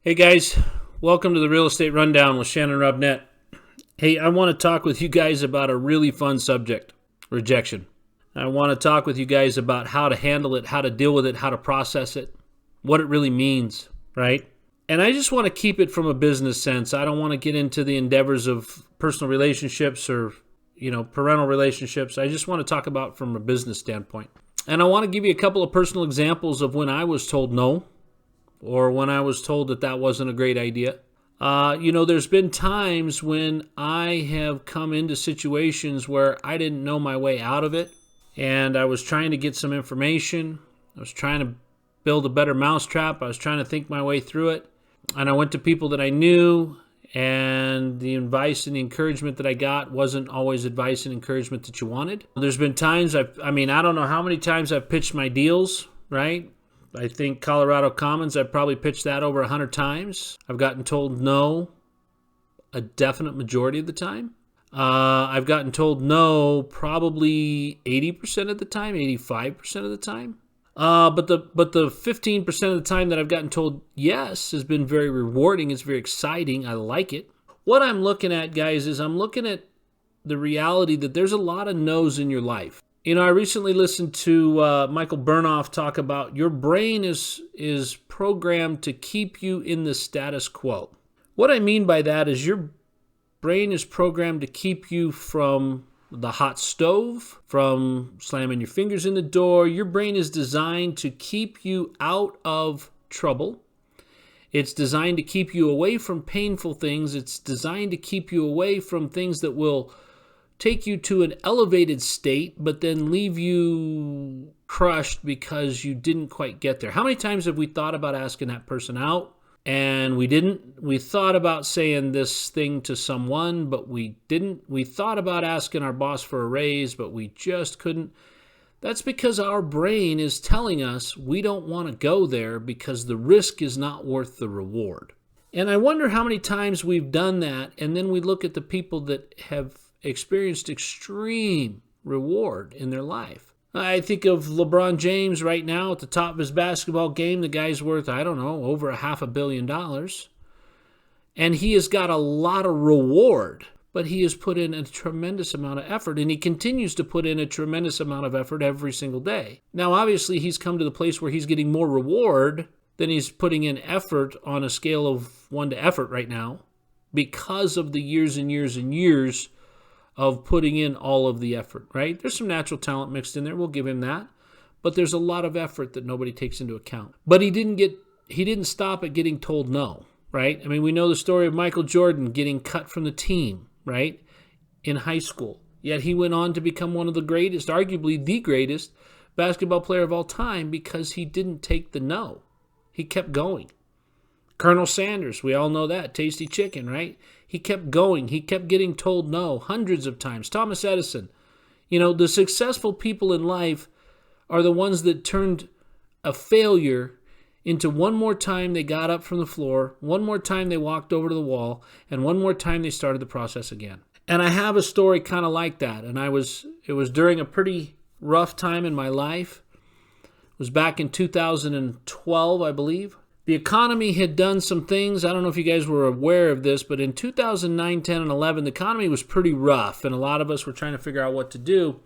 Hey guys, welcome to the Real Estate Rundown with Shannon Robnett. Hey, I want to talk with you guys about a really fun subject, rejection. I want to talk with you guys about how to handle it, how to deal with it, how to process it, what it really means, right? And I just want to keep it from a business sense. I don't want to get into the endeavors of personal relationships or, parental relationships. I just want to talk about from a business standpoint. And I want to give you a couple of personal examples of when I was told no, or when I was told that wasn't a great idea. There's been times when I have come into situations where I didn't know my way out of it, and I was trying to get some information. I was trying to build a better mousetrap. I was trying to think my way through it, and I went to people that I knew, and the advice and the encouragement that I got wasn't always advice and encouragement that you wanted. There's been times I don't know how many times I've pitched my deals, right? I think Colorado Commons, I've probably pitched that over 100 times. I've gotten told no a definite majority of the time. I've gotten told no probably 80% of the time, 85% of the time. But the 15% of the time that I've gotten told yes has been very rewarding. It's very exciting. I like it. What I'm looking at, guys, is I'm looking at the reality that there's a lot of no's in your life. I recently listened to Michael Burnoff talk about your brain is programmed to keep you in the status quo. What I mean by that is your brain is programmed to keep you from the hot stove, from slamming your fingers in the door. Your brain is designed to keep you out of trouble. It's designed to keep you away from painful things. It's designed to keep you away from things that will take you to an elevated state, but then leave you crushed because you didn't quite get there. How many times have we thought about asking that person out and we didn't? We thought about saying this thing to someone, but we didn't. We thought about asking our boss for a raise, but we just couldn't. That's because our brain is telling us we don't want to go there because the risk is not worth the reward. And I wonder how many times we've done that, and then we look at the people that have experienced extreme reward in their life. I think of LeBron James right now at the top of his basketball game. The guy's worth, over $500 million. And he has got a lot of reward, but he has put in a tremendous amount of effort, and he continues to put in a tremendous amount of effort every single day. Now, obviously, he's come to the place where he's getting more reward than he's putting in effort on a scale of 1 to effort right now because of the years and years and years of putting in all of the effort, right? There's some natural talent mixed in there. We'll give him that. But there's a lot of effort that nobody takes into account. But he didn't stop at getting told no, right? I mean, we know the story of Michael Jordan getting cut from the team, right? In high school. Yet he went on to become one of the greatest, arguably the greatest basketball player of all time because he didn't take the no. He kept going. Colonel Sanders, we all know that, tasty chicken, right? He kept going. He kept getting told no hundreds of times. Thomas Edison. The successful people in life are the ones that turned a failure into one more time they got up from the floor, one more time they walked over to the wall, and one more time they started the process again. And I have a story kind of like that. And it was during a pretty rough time in my life. It was back in 2012, I believe. The economy had done some things. I don't know if you guys were aware of this, but in 2009, 10, and 11, the economy was pretty rough, and a lot of us were trying to figure out what to do.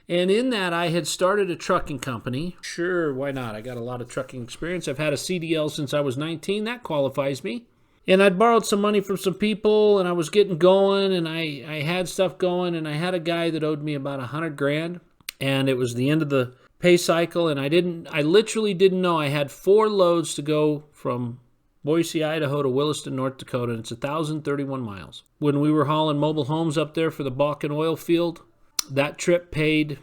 And in that, I had started a trucking company. Sure, why not? I got a lot of trucking experience. I've had a CDL since I was 19. That qualifies me. And I'd borrowed some money from some people, and I was getting going, and I had stuff going, and I had a guy that owed me about $100,000, and it was the end of the pay cycle, and I literally didn't know I had 4 loads to go from Boise, Idaho to Williston, North Dakota, and it's 1,031 miles. When we were hauling mobile homes up there for the Bakken oil field, that trip paid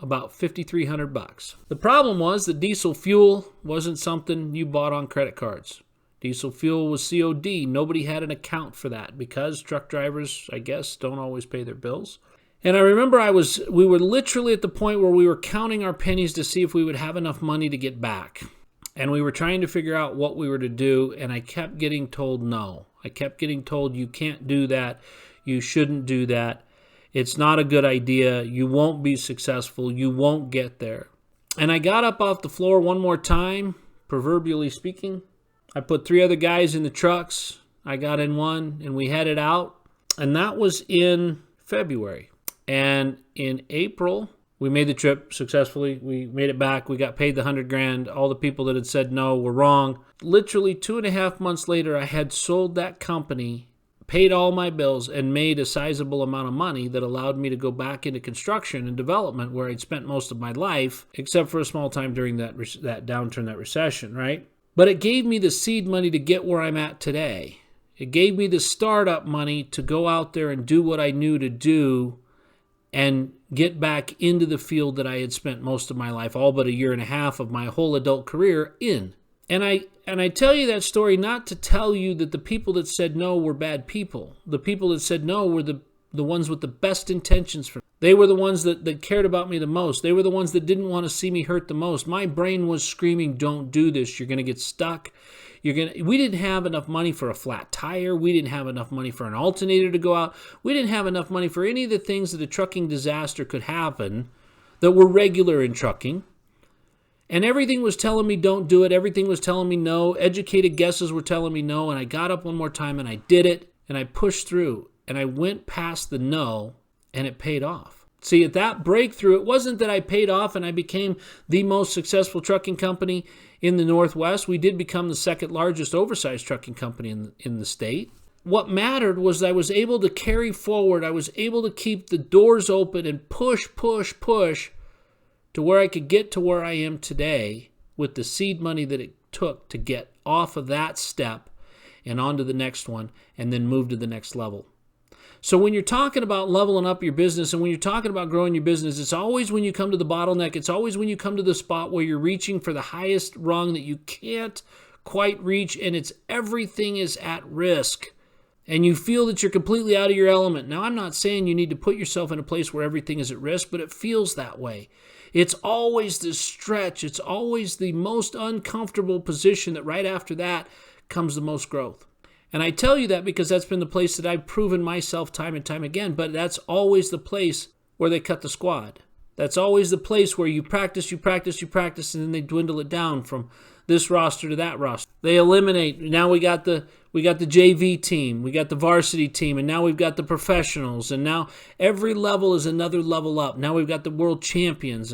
about $5,300. The problem was that diesel fuel wasn't something you bought on credit cards. Diesel fuel was COD. Nobody had an account for that because truck drivers, I guess, don't always pay their bills. And I remember we were literally at the point where we were counting our pennies to see if we would have enough money to get back. And we were trying to figure out what we were to do, and I kept getting told no. I kept getting told, you can't do that. You shouldn't do that. It's not a good idea. You won't be successful. You won't get there. And I got up off the floor one more time, proverbially speaking. I put 3 other guys in the trucks. I got in one, and we headed out. And that was in February. And in April, we made the trip successfully. We made it back. We got paid the $100,000. All the people that had said no were wrong. Literally 2.5 months later, I had sold that company, paid all my bills, and made a sizable amount of money that allowed me to go back into construction and development where I'd spent most of my life, except for a small time during that downturn, that recession, right? But it gave me the seed money to get where I'm at today. It gave me the startup money to go out there and do what I knew to do and get back into the field that I had spent most of my life, all but 1.5 years of my whole adult career in. And I tell you that story not to tell you that the people that said no were bad people. The people that said no were the ones with the best intentions for me. They were the ones that cared about me the most. They were the ones that didn't want to see me hurt the most. My brain was screaming, don't do this. You're going to get stuck. We didn't have enough money for a flat tire. We didn't have enough money for an alternator to go out. We didn't have enough money for any of the things that a trucking disaster could happen that were regular in trucking. And everything was telling me don't do it. Everything was telling me no. Educated guesses were telling me no. And I got up one more time and I did it. And I pushed through. And I went past the no. And it paid off. See, at that breakthrough, it wasn't that I paid off and I became the most successful trucking company in the Northwest. We did become the second largest oversized trucking company in the state. What mattered was I was able to carry forward. I was able to keep the doors open and push to where I could get to where I am today with the seed money that it took to get off of that step and onto the next one and then move to the next level. So when you're talking about leveling up your business and when you're talking about growing your business, it's always when you come to the bottleneck. It's always when you come to the spot where you're reaching for the highest rung that you can't quite reach and everything is at risk. And you feel that you're completely out of your element. Now, I'm not saying you need to put yourself in a place where everything is at risk, but it feels that way. It's always this stretch. It's always the most uncomfortable position that right after that comes the most growth. And I tell you that because that's been the place that I've proven myself time and time again, but that's always the place where they cut the squad. That's always the place where you practice, and then they dwindle it down from this roster to that roster. They eliminate. Now we got the JV team, we got the varsity team, and now we've got the professionals, and now every level is another level up. Now we've got the world champions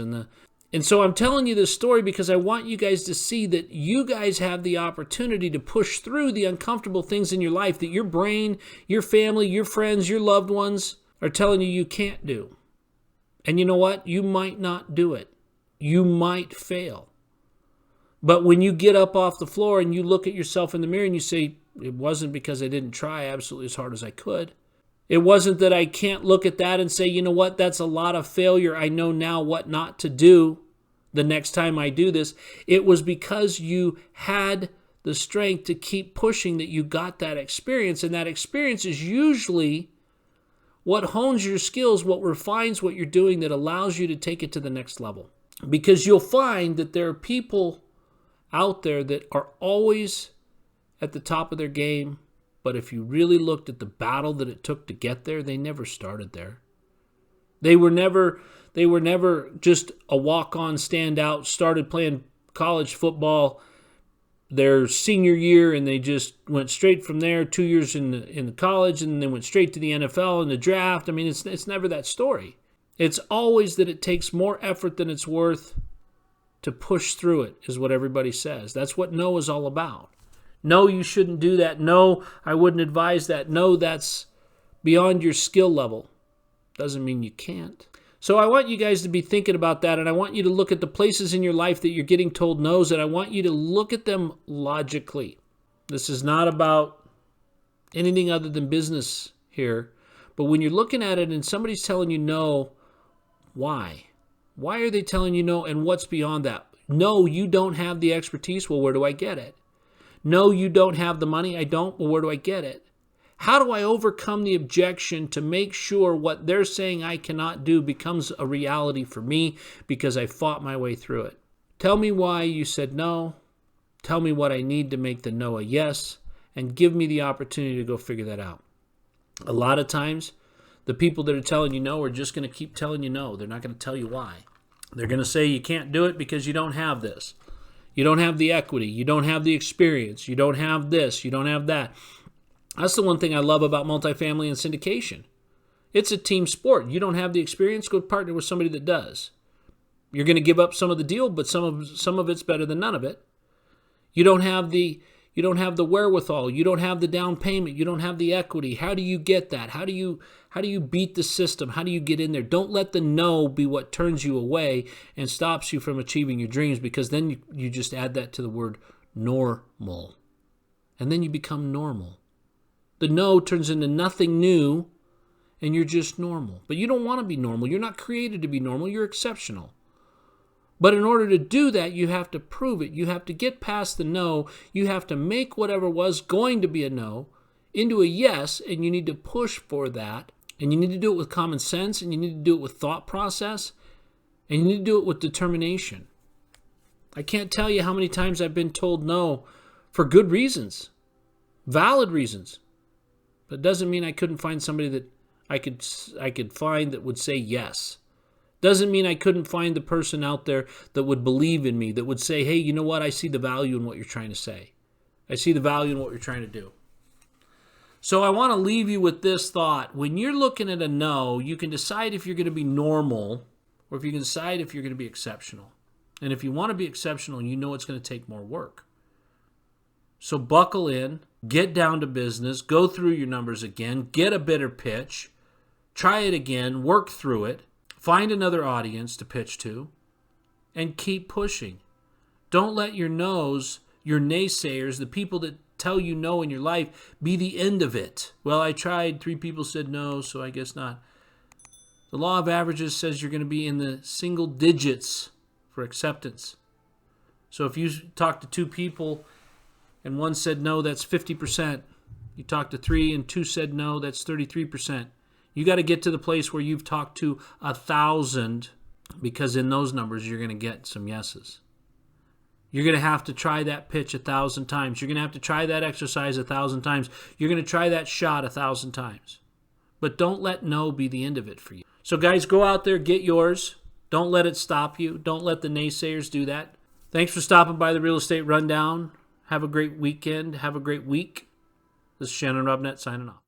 and so I'm telling you this story because I want you guys to see that you guys have the opportunity to push through the uncomfortable things in your life that your brain, your family, your friends, your loved ones are telling you can't do. And you know what? You might not do it. You might fail. But when you get up off the floor and you look at yourself in the mirror and you say, it wasn't because I didn't try absolutely as hard as I could. It wasn't that I can't look at that and say, you know what, that's a lot of failure. I know now what not to do the next time I do this. It was because you had the strength to keep pushing that you got that experience. And that experience is usually what hones your skills, what refines what you're doing that allows you to take it to the next level. Because you'll find that there are people out there that are always at the top of their game. But if you really looked at the battle that it took to get there, they never started there. They were never just a walk-on standout, started playing college football their senior year, and they just went straight from there, 2 years in college, and then went straight to the NFL and the draft. I mean, it's never that story. It's always that it takes more effort than it's worth to push through it, is what everybody says. That's what no is all about. No, you shouldn't do that. No, I wouldn't advise that. No, that's beyond your skill level. Doesn't mean you can't. So I want you guys to be thinking about that, and I want you to look at the places in your life that you're getting told no's, and I want you to look at them logically. This is not about anything other than business here, but when you're looking at it and somebody's telling you no, why? Why are they telling you no, and what's beyond that? No, you don't have the expertise. Well, where do I get it? No, you don't have the money. I don't. Well, where do I get it? How do I overcome the objection to make sure what they're saying I cannot do becomes a reality for me because I fought my way through it? Tell me why you said no. Tell me what I need to make the no a yes, and give me the opportunity to go figure that out. A lot of times, the people that are telling you no are just going to keep telling you no. They're not going to tell you why. They're going to say you can't do it because you don't have this. You don't have the equity. You don't have the experience. You don't have this. You don't have that. That's the one thing I love about multifamily and syndication. It's a team sport. You don't have the experience, go partner with somebody that does. You're going to give up some of the deal, but some of it's better than none of it. You don't have the wherewithal. You don't have the down payment. You don't have the equity. How do you get that? How do you beat the system? How do you get in there? Don't let the no be what turns you away and stops you from achieving your dreams, because then you just add that to the word normal. And then you become normal. The no turns into nothing new, and you're just normal. But you don't want to be normal. You're not created to be normal. You're exceptional. But in order to do that, you have to prove it. You have to get past the no. You have to make whatever was going to be a no into a yes, and you need to push for that. And you need to do it with common sense, and you need to do it with thought process, and you need to do it with determination. I can't tell you how many times I've been told no for good reasons, valid reasons. But it doesn't mean I couldn't find somebody that I could find that would say yes. Doesn't mean I couldn't find the person out there that would believe in me, that would say, hey, you know what? I see the value in what you're trying to say. I see the value in what you're trying to do. So I want to leave you with this thought. When you're looking at a no, you can decide if you're going to be normal or if you can decide if you're going to be exceptional. And if you want to be exceptional, you know it's going to take more work. So buckle in, get down to business, go through your numbers again, get a better pitch, try it again, work through it, find another audience to pitch to, and keep pushing. Don't let your no's, your naysayers, the people that tell you no in your life, be the end of it. Well, I tried, 3 people said no, so I guess not. The law of averages says you're going to be in the single digits for acceptance. So if you talk to 2 people and 1 said no, that's 50%. You talk to 3 and 2 said no, that's 33%. You got to get to the place where you've talked to 1,000, because in those numbers you're going to get some yeses. You're going to have to try that pitch 1,000 times. You're going to have to try that exercise 1,000 times. You're going to try that shot 1,000 times. But don't let no be the end of it for you. So guys, go out there, get yours. Don't let it stop you. Don't let the naysayers do that. Thanks for stopping by the Real Estate Rundown. Have a great weekend. Have a great week. This is Shannon Robnett signing off.